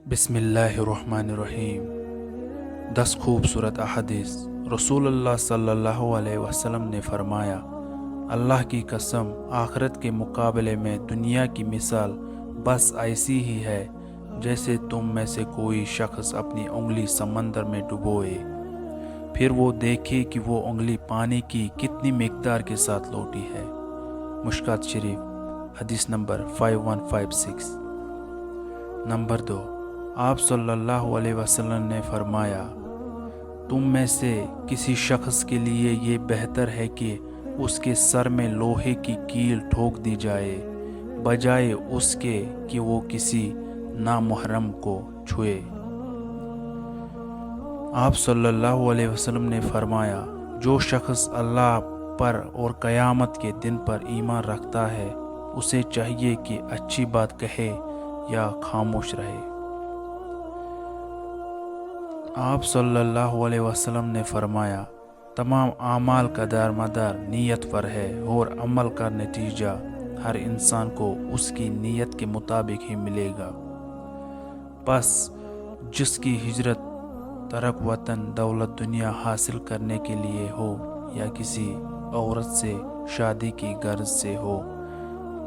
बिस्मिल्लाहिर्रहमानिर्रहीम। 10 खूबसूरत अहादीस। रसूल अल्लाह सल्लल्लाहु अलैहि वसल्लम ने फरमाया, अल्लाह की कसम, आखिरत के मुकाबले में दुनिया की मिसाल बस ऐसी ही है जैसे तुम में से कोई शख्स अपनी उंगली समंदर में डुबोए, फिर वो देखे कि वो उंगली पानी की कितनी मिकदार के साथ लौटी है। मुश्कात शरीफ हदीस नंबर 5156। नंबर 2, आप सल्लल्लाहु अलैहि वसल्लम ने फरमाया, तुम में से किसी शख्स के लिए ये बेहतर है कि उसके सर में लोहे की कील ठोक दी जाए बजाय उसके कि वो किसी नामुहर्रम को छुए। आप सल्लल्लाहु अलैहि वसल्लम ने फरमाया, जो शख्स अल्लाह पर और क़यामत के दिन पर ईमान रखता है, उसे चाहिए कि अच्छी बात कहे या खामोश रहे। आप सल्लल्लाहु अलैहि वसल्लम ने फरमाया, तमाम आमाल का दारमदार नीयत पर है और अमल का नतीजा हर इंसान को उसकी नीयत के मुताबिक ही मिलेगा। बस जिसकी हिजरत तरक वतन दौलत दुनिया हासिल करने के लिए हो या किसी औरत से शादी की गर्ज से हो,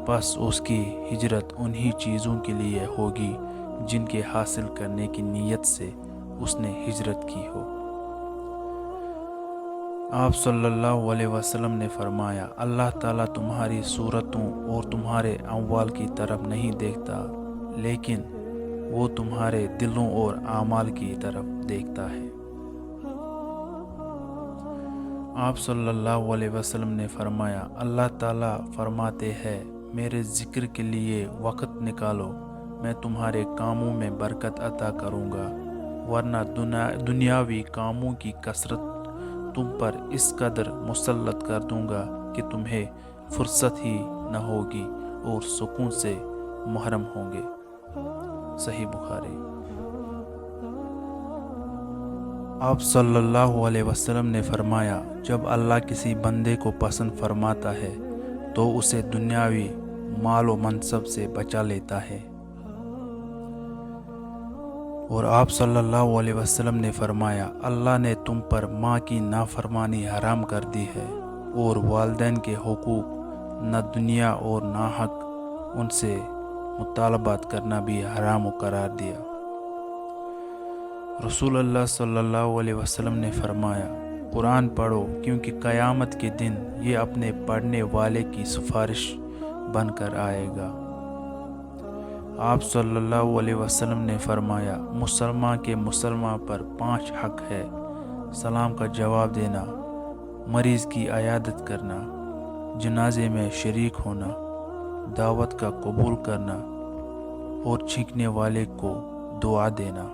बस उसकी हिजरत उन्हीं चीज़ों के लिए होगी जिनके हासिल करने की नीयत से उसने हिजरत की हो। आप सल्लल्लाहु अलैहि वसल्लम ने फरमाया, अल्लाह ताला तुम्हारी सूरतों और तुम्हारे अमवाल की तरफ नहीं देखता, लेकिन वो तुम्हारे दिलों और आमाल की तरफ देखता है। आप सल्लल्लाहु अलैहि वसल्लम ने फरमाया, अल्लाह ताला फरमाते हैं, मेरे ज़िक्र के लिए वक़्त निकालो, मैं तुम्हारे कामों में बरकत अता करूँगा, वरना दुनियावी कामों की कसरत तुम पर इस कदर मुसल्लत कर दूंगा कि तुम्हें फुर्सत ही न होगी और सुकून से महरम होंगे। सही बुखारी। आप सल्लल्लाहु अलैहि वसल्लम ने फरमाया, जब अल्लाह किसी बंदे को पसंद फरमाता है तो उसे दुनियावी माल व मनसब से बचा लेता है। और आप सल्लल्लाहु अलैहि वसल्लम ने फरमाया, अल्लाह ने तुम पर माँ की नाफरमानी हराम कर दी है और वालिदैन के हुकूक न दुनिया और ना हक उनसे मुतालबात करना भी हराम करार दिया। रसूल अल्लाह सल्लल्लाहु अलैहि वसल्लम ने फरमाया, कुरान पढ़ो क्योंकि क़यामत के दिन ये अपने पढ़ने वाले की सिफारिश बनकर आएगा। आप सल्लल्लाहु अलैहि वसल्लम ने फरमाया, मुसलमान के मुसलमान पर 5 हक है: सलाम का जवाब देना, मरीज़ की अयादत करना, जनाजे में शरीक होना, दावत का कबूल करना और छींकने वाले को दुआ देना।